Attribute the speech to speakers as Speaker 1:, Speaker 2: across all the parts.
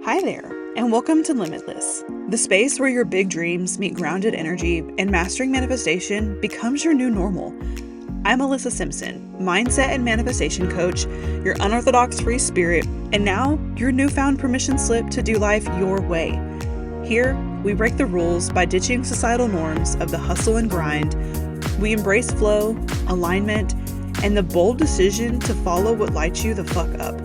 Speaker 1: Hi there, and welcome to Limitless, the space where your big dreams meet grounded energy and mastering manifestation becomes your new normal. I'm Alyssa Simpson, mindset and manifestation coach, your unorthodox free spirit, and now your newfound permission slip to do life your way. Here, we break the rules by ditching societal norms of the hustle and grind. We embrace flow, alignment, and the bold decision to follow what lights you the fuck up.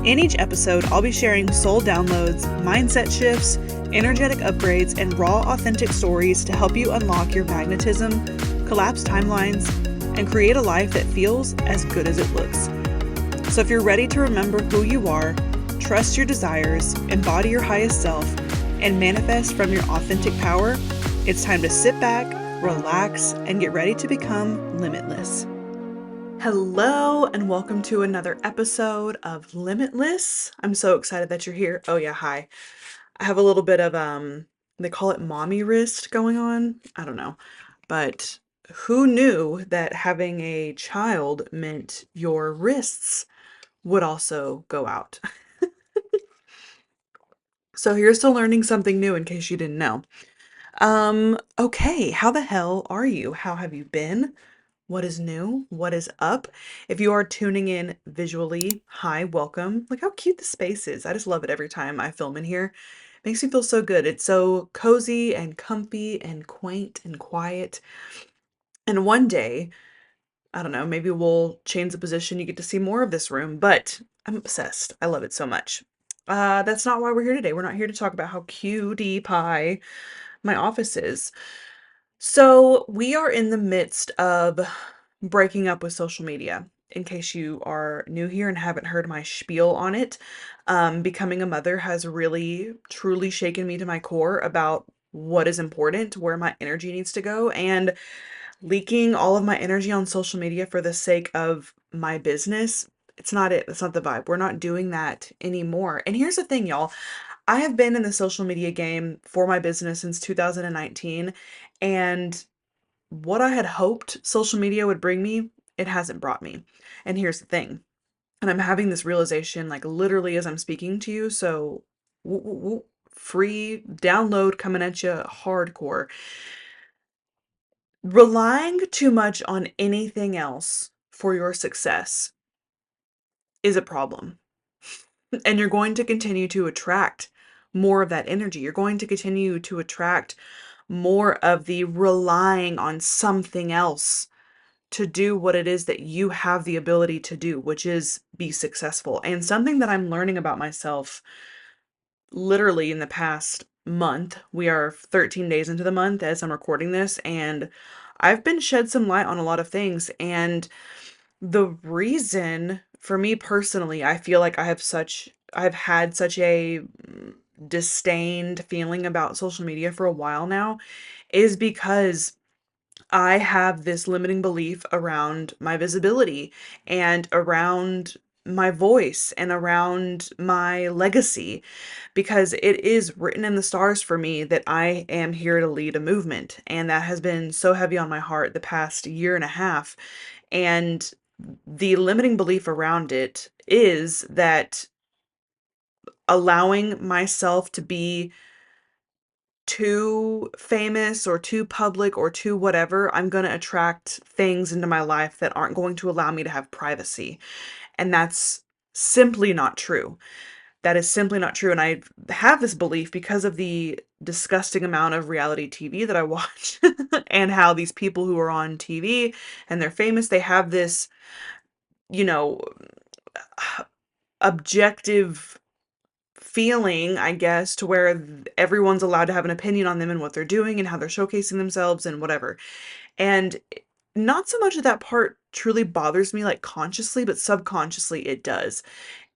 Speaker 1: In each episode, I'll be sharing soul downloads, mindset shifts, energetic upgrades, and raw, authentic stories to help you unlock your magnetism, collapse timelines, and create a life that feels as good as it looks. So if you're ready to remember who you are, trust your desires, embody your highest self, and manifest from your authentic power, it's time to sit back, relax, and get ready to become limitless. Hello, and welcome to another episode of Limitless. I'm so excited that you're here. Oh yeah, hi. I have a little bit of they call it mommy wrist going on. I don't know. But who knew that having a child meant your wrists would also go out? So here's to learning something new in case you didn't know. Okay, how the hell are you? How have you been? What is new? What is up? If you are tuning in visually, hi, welcome. Look how cute the space is. I just love it every time I film in here. Makes me feel so good. It's so cozy and comfy and quaint and quiet. And one day, I don't know, maybe we'll change the position. You get to see more of this room, but I'm obsessed. I love it so much. That's not why we're here today. We're not here to talk about how cutie pie my office is. So we are in the midst of breaking up with social media. In case you are new here and haven't heard my spiel on it, becoming a mother has really, truly shaken me to my core about what is important, where my energy needs to go, and leaking all of my energy on social media for the sake of my business. It's not it. That's not the vibe. We're not doing that anymore. And here's the thing, y'all. I have been in the social media game for my business since 2019, and what I had hoped social media would bring me, it hasn't brought me. And here's the thing, and I'm having this realization like literally as I'm speaking to you, so free download coming at you hardcore. Relying too much on anything else for your success is a problem. And you're going to continue to attract more of that energy. You're going to continue to attract more of the relying on something else to do what it is that you have the ability to do, which is be successful. And something that I'm learning about myself literally in the past month, we are 13 days into the month as I'm recording this, and I've been shed some light on a lot of things. And the reason for me personally, I feel like I've had such a disdained feeling about social media for a while now is because I have this limiting belief around my visibility and around my voice and around my legacy because it is written in the stars for me that I am here to lead a movement. And that has been so heavy on my heart the past year and a half. And the limiting belief around it is that allowing myself to be too famous or too public or too whatever, I'm going to attract things into my life that aren't going to allow me to have privacy. And that's simply not true. That is simply not true. And I have this belief because of the disgusting amount of reality TV that I watch and how these people who are on TV and they're famous, they have this, you know, objective feeling, I guess, to where everyone's allowed to have an opinion on them and what they're doing and how they're showcasing themselves and whatever. And not so much that that part truly bothers me like consciously, but subconsciously it does.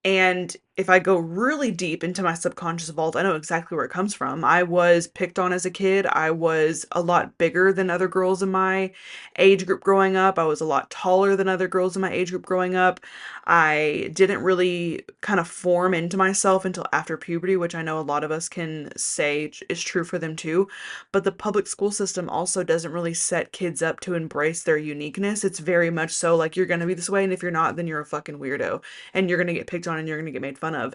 Speaker 1: And if I go really deep into my subconscious vault, I know exactly where it comes from. I was picked on as a kid. I was a lot bigger than other girls in my age group growing up. I was a lot taller than other girls in my age group growing up. I didn't really kind of form into myself until after puberty, which I know a lot of us can say is true for them too. But the public school system also doesn't really set kids up to embrace their uniqueness. It's very much so like you're going to be this way, and if you're not, then you're a fucking weirdo and you're going to get picked on and you're going to get made fun of.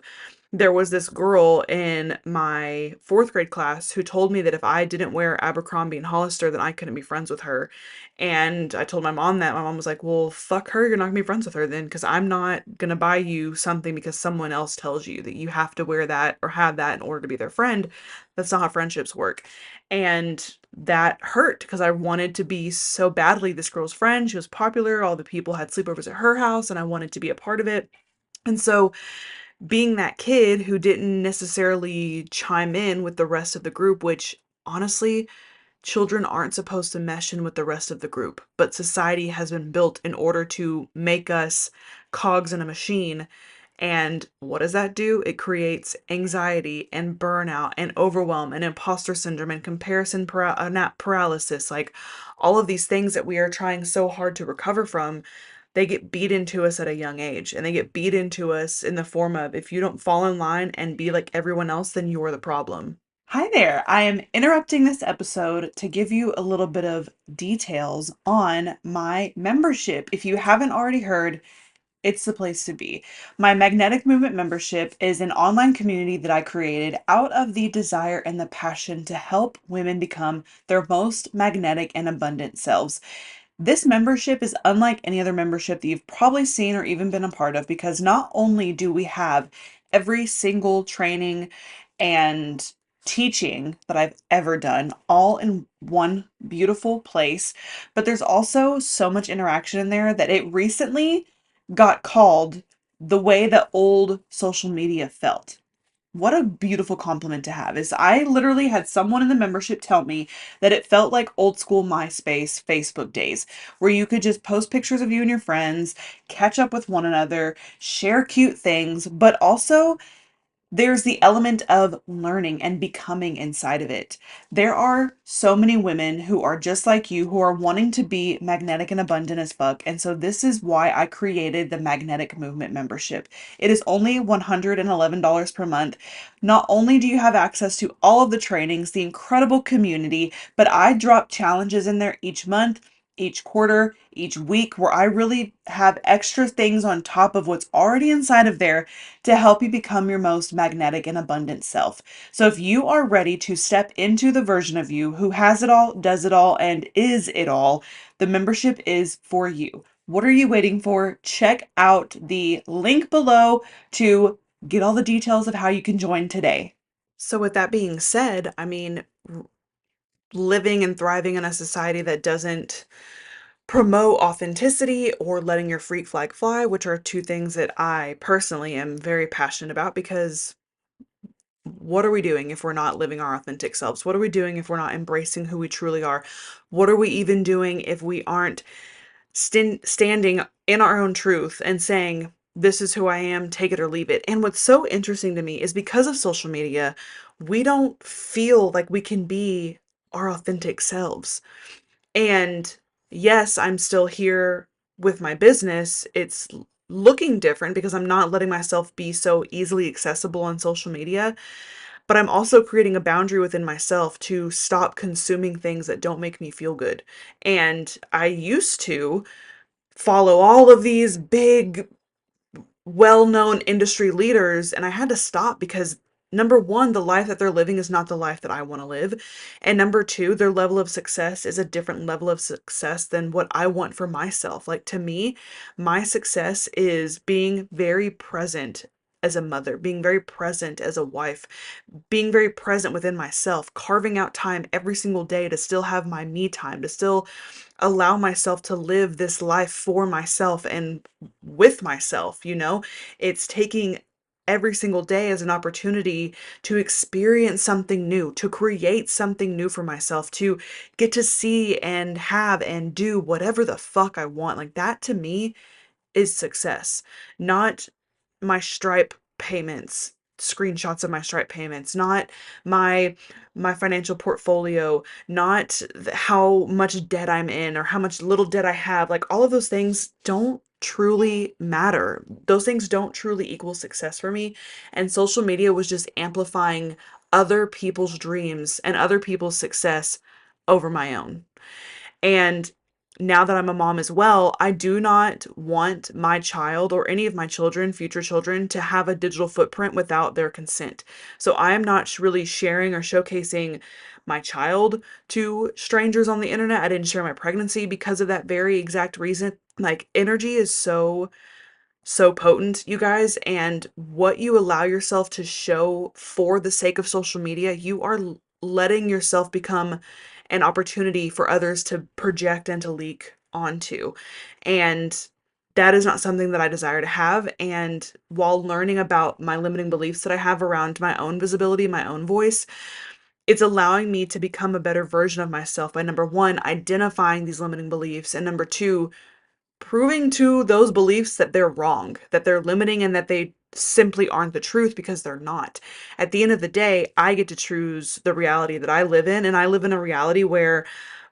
Speaker 1: There was this girl in my fourth grade class who told me that if I didn't wear Abercrombie and Hollister, then I couldn't be friends with her. And I told my mom that. My mom was like, well, fuck her. You're not gonna be friends with her then, because I'm not gonna buy you something because someone else tells you that you have to wear that or have that in order to be their friend. That's not how friendships work. And that hurt because I wanted to be so badly this girl's friend. She was popular. All the people had sleepovers at her house, and I wanted to be a part of it. And so being that kid who didn't necessarily chime in with the rest of the group, which honestly, children aren't supposed to mesh in with the rest of the group, but society has been built in order to make us cogs in a machine. And what does that do? It creates anxiety and burnout and overwhelm and imposter syndrome and comparison not paralysis. Like all of these things that we are trying so hard to recover from, they get beat into us at a young age. And they get beat into us in the form of if you don't fall in line and be like everyone else, then you're the problem. Hi there. I am interrupting this episode to give you a little bit of details on my membership. If you haven't already heard, it's the place to be. My Magnetic Movement membership is an online community that I created out of the desire and the passion to help women become their most magnetic and abundant selves. This membership is unlike any other membership that you've probably seen or even been a part of because not only do we have every single training and teaching that I've ever done all in one beautiful place, but there's also so much interaction in there that it recently got called the way that old social media felt. What a beautiful compliment to have. Is I literally had someone in the membership tell me that it felt like old school MySpace, Facebook days, where you could just post pictures of you and your friends, catch up with one another, share cute things, but also there's the element of learning and becoming inside of it. There are so many women who are just like you, who are wanting to be magnetic and abundant as fuck. And so this is why I created the Magnetic Movement membership. It is only $111 per month. Not only do you have access to all of the trainings, the incredible community, but I drop challenges in there each month, each quarter, each week, where I really have extra things on top of what's already inside of there to help you become your most magnetic and abundant self. So if you are ready to step into the version of you who has it all, does it all, and is it all, the membership is for you. What are you waiting for? Check out the link below to get all the details of how you can join today. So with that being said, I mean, living and thriving in a society that doesn't promote authenticity or letting your freak flag fly, which are two things that I personally am very passionate about because what are we doing if we're not living our authentic selves? What are we doing if we're not embracing who we truly are? What are we even doing if we aren't standing in our own truth and saying, this is who I am, take it or leave it? And what's so interesting to me is because of social media, we don't feel like we can be our authentic selves. And yes, I'm still here with my business. It's looking different because I'm not letting myself be so easily accessible on social media, but I'm also creating a boundary within myself to stop consuming things that don't make me feel good. And I used to follow all of these big well-known industry leaders, and I had to stop because number one, the life that they're living is not the life that I want to live. And number two, their level of success is a different level of success than what I want for myself. Like to me, my success is being very present as a mother, being very present as a wife, being very present within myself, carving out time every single day to still have my me time, to still allow myself to live this life for myself and with myself, you know? It's taking every single day as an opportunity to experience something new, to create something new for myself, to get to see and have and do whatever the fuck I want. Like that to me is success, not my Stripe payments, screenshots of my Stripe payments, not my financial portfolio, not how much debt I'm in or how much little debt I have. Like all of those things don't truly matter. Those things don't truly equal success for me. And social media was just amplifying other people's dreams and other people's success over my own. And now that I'm a mom as well, I do not want my child or any of my children, future children, to have a digital footprint without their consent. So I am not really sharing or showcasing my child to strangers on the internet. I didn't share my pregnancy because of that very exact reason. Like, energy is so potent, you guys, and what you allow yourself to show for the sake of social media, you are letting yourself become an opportunity for others to project and to leak onto. And that is not something that I desire to have. And while learning about my limiting beliefs that I have around my own visibility, my own voice, it's allowing me to become a better version of myself by number one, identifying these limiting beliefs, and number two, proving to those beliefs that they're wrong, that they're limiting, and that they simply aren't the truth, because they're not. At the end of the day, I get to choose the reality that I live in, and I live in a reality where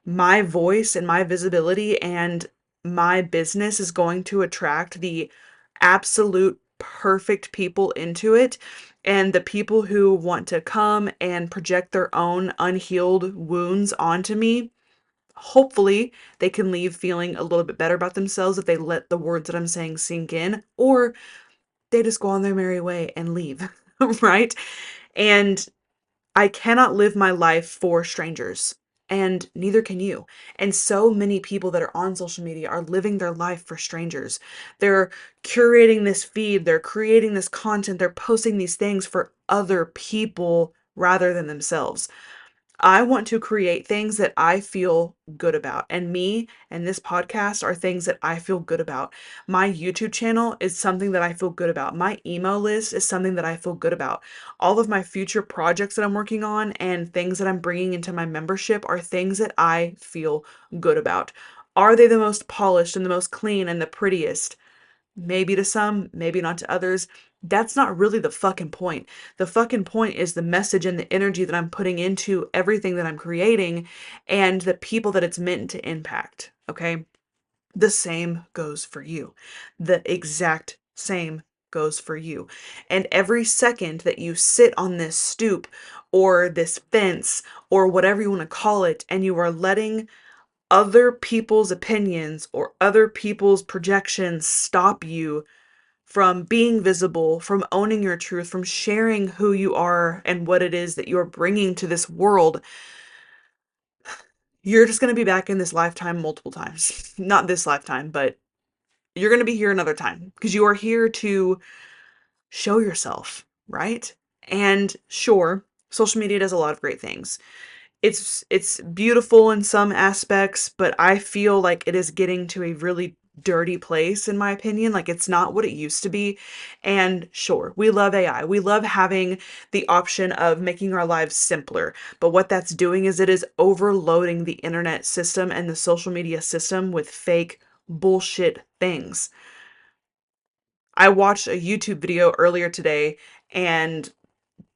Speaker 1: my voice and my visibility and my business is going to attract the absolute perfect people into it. And the people who want to come and project their own unhealed wounds onto me, hopefully they can leave feeling a little bit better about themselves if they let the words that I'm saying sink in, or they just go on their merry way and leave, right? And I cannot live my life for strangers, and neither can you. And so many people that are on social media are living their life for strangers. They're curating this feed, they're creating this content, they're posting these things for other people rather than themselves. I want to create things that I feel good about. And me and this podcast are things that I feel good about. My YouTube channel is something that I feel good about. My email list is something that I feel good about. All of my future projects that I'm working on and things that I'm bringing into my membership are things that I feel good about. Are they the most polished and the most clean and the prettiest? Maybe to some, maybe not to others. That's not really the fucking point. The fucking point is the message and the energy that I'm putting into everything that I'm creating and the people that it's meant to impact. Okay. The same goes for you. The exact same goes for you. And every second that you sit on this stoop or this fence or whatever you want to call it, and you are letting other people's opinions or other people's projections stop you from being visible, from owning your truth, from sharing who you are and what it is that you're bringing to this world, you're just going to be back in this lifetime multiple times. Not this lifetime, but you're going to be here another time because you are here to show yourself, right? And sure, social media does a lot of great things. It's beautiful in some aspects, but I feel like it is getting to a really dirty place, in my opinion. Like, it's not what it used to be. And sure, we love AI. We love having the option of making our lives simpler. But what that's doing is it is overloading the internet system and the social media system with fake bullshit things. I watched a YouTube video earlier today, and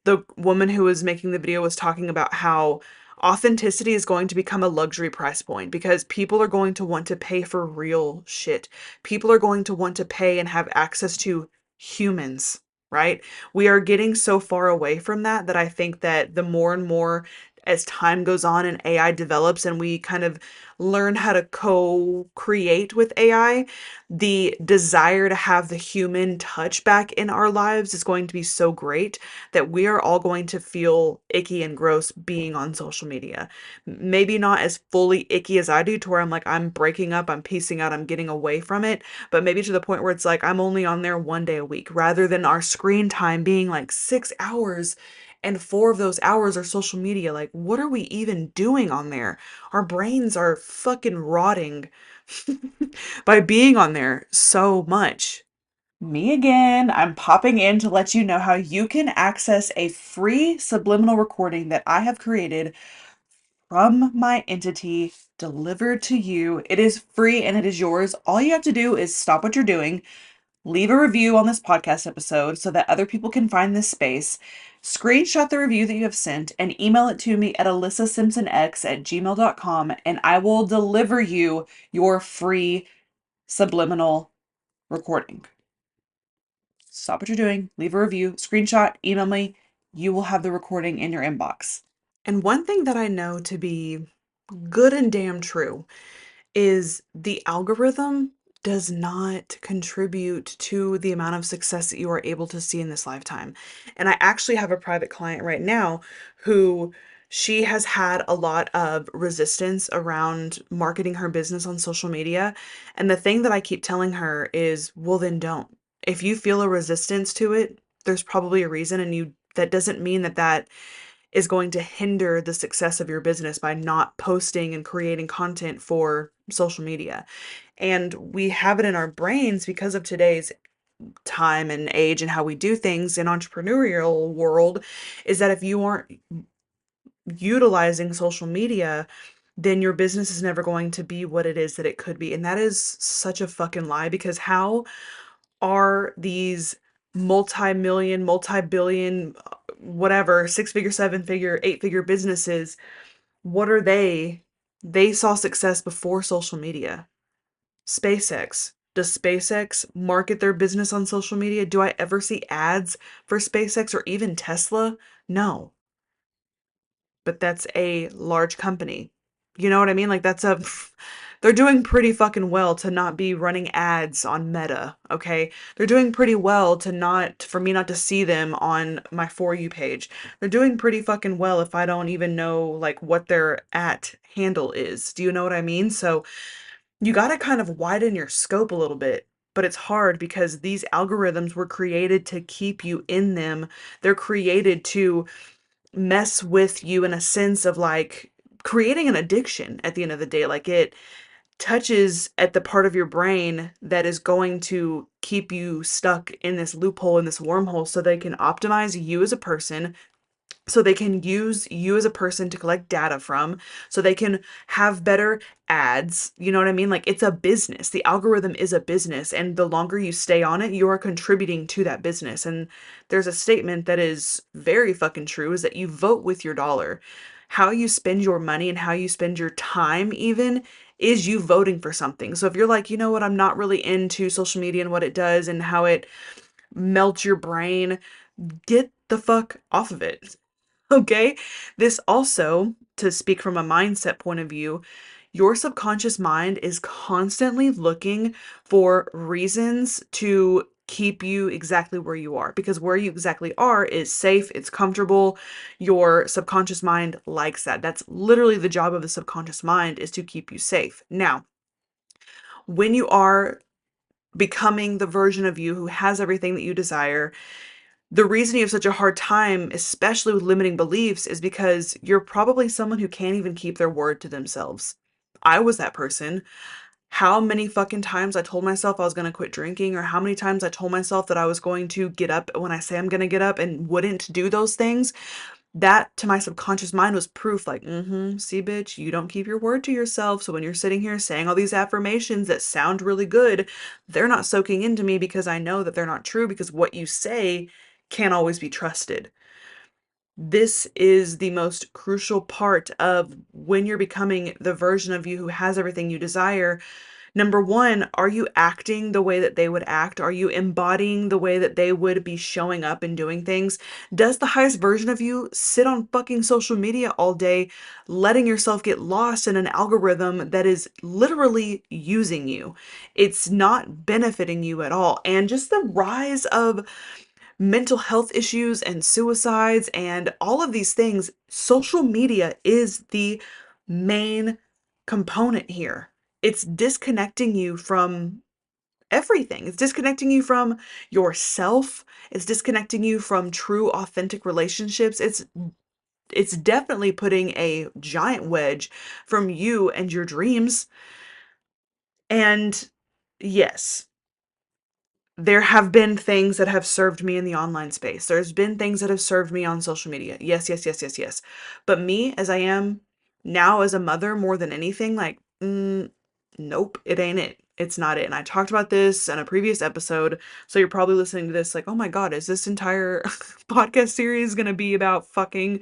Speaker 1: the woman who was making the video was talking about how authenticity is going to become a luxury price point because people are going to want to pay for real shit. People are going to want to pay and have access to humans, right? We are getting so far away from that that I think that the more and more as time goes on and AI develops and we kind of learn how to co-create with AI, the desire to have the human touch back in our lives is going to be so great that we are all going to feel icky and gross being on social media. Maybe not as fully icky as I do, to where I'm like, I'm breaking up, I'm piecing out, I'm getting away from it, but maybe to the point where it's like, I'm only on there one day a week, rather than our screen time being like 6 hours and 4 of those hours are social media. Like, what are we even doing on there? Our brains are fucking rotting by being on there so much. Me again. I'm popping in to let you know how you can access a free subliminal recording that I have created from my entity delivered to you. It is free and it is yours. All you have to do is stop what you're doing, leave a review on this podcast episode so that other people can find this space. Screenshot the review that you have sent and email it to me at alyssasimpsonx@gmail.com, and I will deliver you your free subliminal recording. Stop what you're doing, leave a review, screenshot, email me. You will have the recording in your inbox. And one thing that I know to be good and damn true is the algorithm does not contribute to the amount of success that you are able to see in this lifetime. And I actually have a private client right now who she has had a lot of resistance around marketing her business on social media. And the thing that I keep telling her is, well, then don't. If you feel a resistance to it, there's probably a reason, and that doesn't mean that is going to hinder the success of your business by not posting and creating content for social media. And we have it in our brains because of today's time and age and how we do things in entrepreneurial world, is that if you aren't utilizing social media, then your business is never going to be what it is that it could be. And that is such a fucking lie, because how are these multi-million, multi-billion, whatever, six-figure, seven-figure, eight-figure businesses, what are they? They saw success before social media. SpaceX. Does SpaceX market their business on social media? Do I ever see ads for SpaceX or even Tesla? No, but that's a large company. You know what I mean? Like they're doing pretty fucking well to not be running ads on Meta, okay? They're doing pretty well to not, for me not to see them on my For You page. They're doing pretty fucking well if I don't even know like what their at handle is. Do you know what I mean? So you got to kind of widen your scope a little bit. But it's hard because these algorithms were created to keep you in them. They're created to mess with you in a sense of like creating an addiction at the end of the day. Like it touches at the part of your brain that is going to keep you stuck in this loophole, in this wormhole, so they can optimize you as a person, so they can use you as a person to collect data from, so they can have better ads. You know what I mean? Like it's a business. The algorithm is a business, and the longer you stay on it, you're contributing to that business. And there's a statement that is very fucking true, is that you vote with your dollar. How you spend your money and how you spend your time even is you voting for something. So if you're like, you know what, I'm not really into social media and what it does and how it melts your brain, get the fuck off of it. Okay. This also, to speak from a mindset point of view, your subconscious mind is constantly looking for reasons to keep you exactly where you are, because where you exactly are is safe, it's comfortable. Your subconscious mind likes that. That's literally the job of the subconscious mind, is to keep you safe. Now, when you are becoming the version of you who has everything that you desire, the reason you have such a hard time, especially with limiting beliefs, is because you're probably someone who can't even keep their word to themselves. I was that person. How many fucking times I told myself I was going to quit drinking, or how many times I told myself that I was going to get up when I say I'm going to get up and wouldn't do those things. That to my subconscious mind was proof, like, see, bitch, you don't keep your word to yourself. So when you're sitting here saying all these affirmations that sound really good, they're not soaking into me, because I know that they're not true, because what you say can't always be trusted. This is the most crucial part of when you're becoming the version of you who has everything you desire. Number one, are you acting the way that they would act? Are you embodying the way that they would be showing up and doing things? Does the highest version of you sit on fucking social media all day, letting yourself get lost in an algorithm that is literally using you? It's not benefiting you at all. And just the rise of mental health issues and suicides and all of these things, social media is the main component here. It's disconnecting you from everything. It's disconnecting you from yourself. It's disconnecting you from true, authentic relationships. It's definitely putting a giant wedge from you and your dreams. And yes, there have been things that have served me in the online space. There's been things that have served me on social media. Yes, yes, yes, yes, yes. But me, as I am now as a mother, more than anything, like, nope, it ain't it. It's not it. And I talked about this in a previous episode. So you're probably listening to this like, oh my God, is this entire podcast series going to be about fucking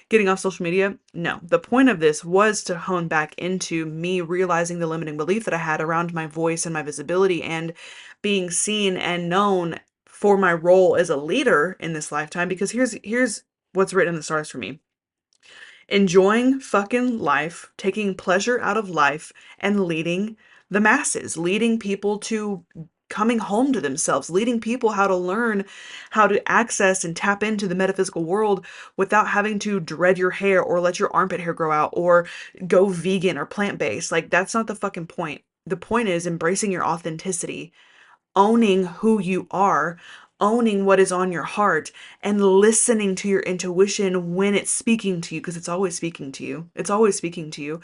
Speaker 1: getting off social media? No. The point of this was to hone back into me realizing the limiting belief that I had around my voice and my visibility, and being seen and known for my role as a leader in this lifetime. Because here's what's written in the stars for me. enjoying fucking life, taking pleasure out of life, and leading the masses, leading people to coming home to themselves, leading people how to learn how to access and tap into the metaphysical world without having to dread your hair or let your armpit hair grow out or go vegan or plant-based. Like, that's not the fucking point. The point is embracing your authenticity, owning who you are, owning what is on your heart, and listening to your intuition when it's speaking to you, because it's always speaking to you. It's always speaking to you.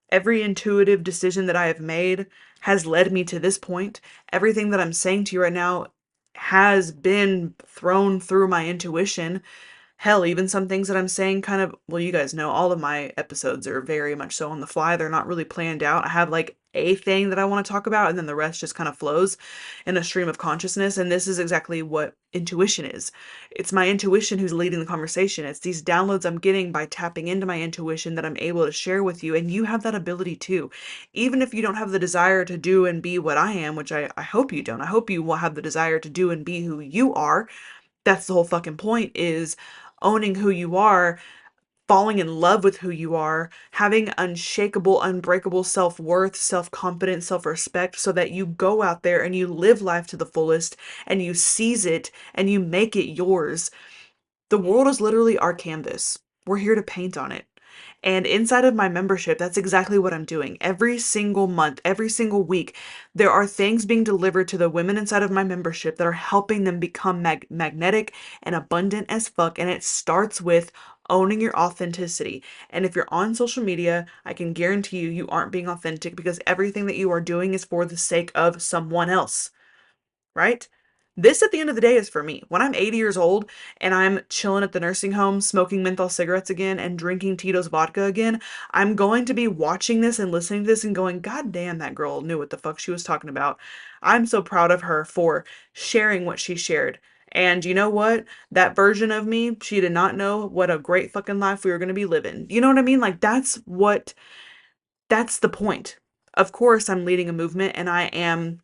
Speaker 1: Every intuitive decision that I have made has led me to this point. Everything that I'm saying to you right now has been thrown through my intuition. Hell, even some things that I'm saying kind of, well, you guys know all of my episodes are very much so on the fly. They're not really planned out. I have like a thing that I want to talk about, and then the rest just kind of flows in a stream of consciousness. And this is exactly what intuition is. It's my intuition who's leading the conversation. It's these downloads I'm getting by tapping into my intuition that I'm able to share with you. And you have that ability too. Even if you don't have the desire to do and be what I am, which I hope you don't. I hope you will have the desire to do and be who you are. That's the whole fucking point, is owning who you are, falling in love with who you are, having unshakable, unbreakable self-worth, self-confidence, self-respect, so that you go out there and you live life to the fullest and you seize it and you make it yours. The world is literally our canvas. We're here to paint on it. And inside of my membership, that's exactly what I'm doing. Every single month, every single week, there are things being delivered to the women inside of my membership that are helping them become magnetic and abundant as fuck. And it starts with owning your authenticity. And if you're on social media, I can guarantee you, you aren't being authentic, because everything that you are doing is for the sake of someone else, right? This at the end of the day is for me. When I'm 80 years old and I'm chilling at the nursing home, smoking menthol cigarettes again and drinking Tito's vodka again, I'm going to be watching this and listening to this and going, God damn, that girl knew what the fuck she was talking about. I'm so proud of her for sharing what she shared. And you know what? That version of me, she did not know what a great fucking life we were going to be living. You know what I mean? Like, that's the point. Of course, I'm leading a movement and I am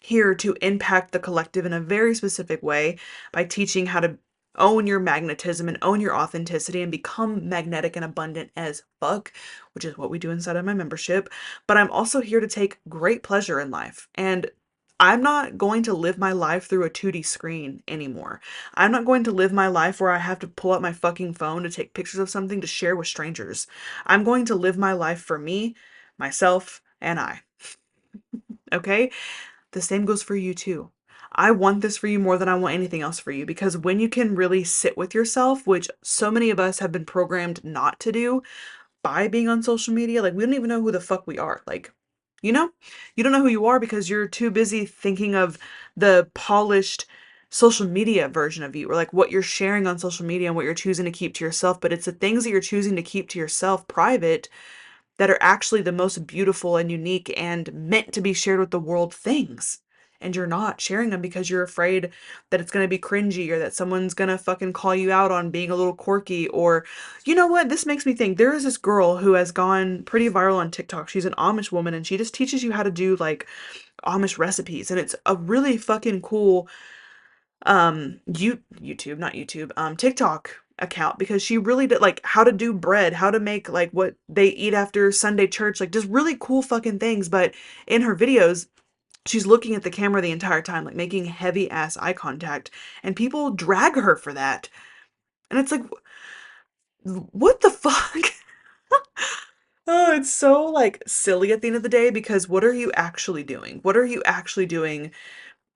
Speaker 1: here to impact the collective in a very specific way by teaching how to own your magnetism and own your authenticity and become magnetic and abundant as fuck, which is what we do inside of my membership. But I'm also here to take great pleasure in life. And I'm not going to live my life through a 2D screen anymore. I'm not going to live my life where I have to pull out my fucking phone to take pictures of something to share with strangers. I'm going to live my life for me, myself, and I. Okay? The same goes for you too. I want this for you more than I want anything else for you, because when you can really sit with yourself, which so many of us have been programmed not to do by being on social media, like we don't even know who the fuck we are. Like, you know, you don't know who you are because you're too busy thinking of the polished social media version of you, or like what you're sharing on social media and what you're choosing to keep to yourself. But it's the things that you're choosing to keep to yourself private that are actually the most beautiful and unique and meant to be shared with the world things. And you're not sharing them because you're afraid that it's going to be cringy, or that someone's going to fucking call you out on being a little quirky. Or, you know what? This makes me think, there is this girl who has gone pretty viral on TikTok. She's an Amish woman and she just teaches you how to do like Amish recipes. And it's a really fucking cool YouTube, not YouTube, TikTok account, because she really did like how to do bread, how to make like what they eat after Sunday church, like just really cool fucking things. But in her videos, she's looking at the camera the entire time, like making heavy ass eye contact, and people drag her for that. And it's like, what the fuck? Oh, it's so like silly at the end of the day, because what are you actually doing? What are you actually doing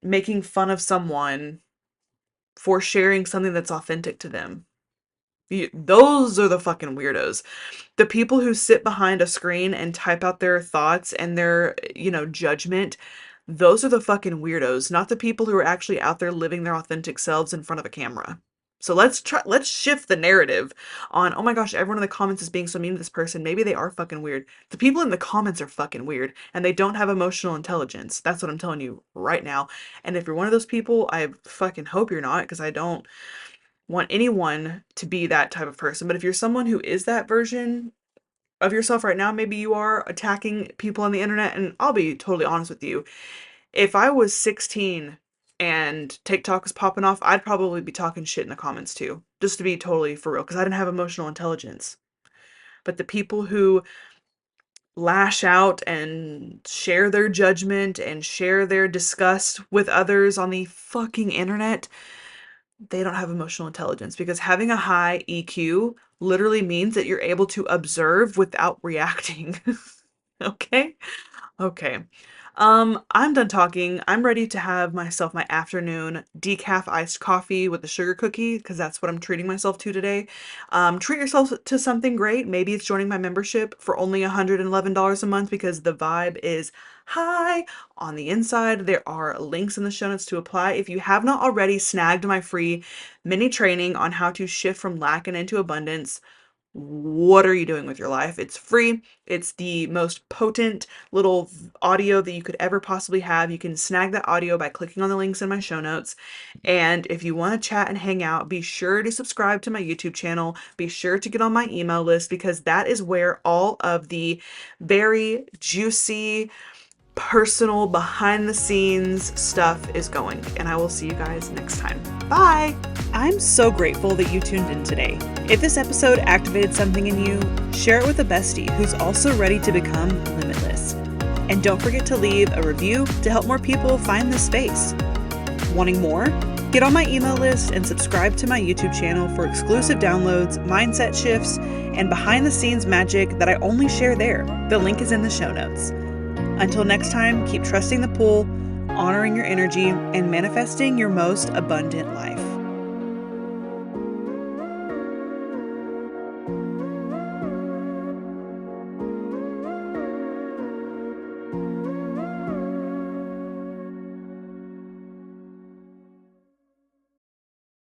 Speaker 1: making fun of someone for sharing something that's authentic to them? Those are the fucking weirdos. The people who sit behind a screen and type out their thoughts and their, judgment, those are the fucking weirdos, not the people who are actually out there living their authentic selves in front of a camera. So let's shift the narrative on, oh my gosh, everyone in the comments is being so mean to this person. Maybe they are fucking weird. The people in the comments are fucking weird and they don't have emotional intelligence. That's what I'm telling you right now. And if you're one of those people, I fucking hope you're not, because I don't want anyone to be that type of person. But if you're someone who is that version of yourself right now, maybe you are attacking people on the internet. And I'll be totally honest with you. If I was 16 and TikTok was popping off, I'd probably be talking shit in the comments too. Just to be totally for real, because I didn't have emotional intelligence. But the people who lash out and share their judgment and share their disgust with others on the fucking internet, they don't have emotional intelligence, because having a high EQ literally means that you're able to observe without reacting. Okay? Okay. I'm done talking. I'm ready to have myself my afternoon decaf iced coffee with a sugar cookie, because that's what I'm treating myself to today. Treat yourself to something great. Maybe it's joining my membership for only $111 a month, because the vibe is high on the inside. There are links in the show notes to apply. If you have not already snagged my free mini training on how to shift from lack and into abundance, what are you doing with your life? It's free. It's the most potent little audio that you could ever possibly have. You can snag that audio by clicking on the links in my show notes. And if you want to chat and hang out, be sure to subscribe to my YouTube channel. Be sure to get on my email list, because that is where all of the very juicy, personal, behind the scenes stuff is going. And I will see you guys next time. Bye. I'm so grateful that you tuned in today. If this episode activated something in you, share it with a bestie who's also ready to become limitless. And don't forget to leave a review to help more people find this space. Wanting more? Get on my email list and subscribe to my YouTube channel for exclusive downloads, mindset shifts, and behind the scenes magic that I only share there. The link is in the show notes. Until next time, keep trusting the pull, honoring your energy, and manifesting your most abundant life.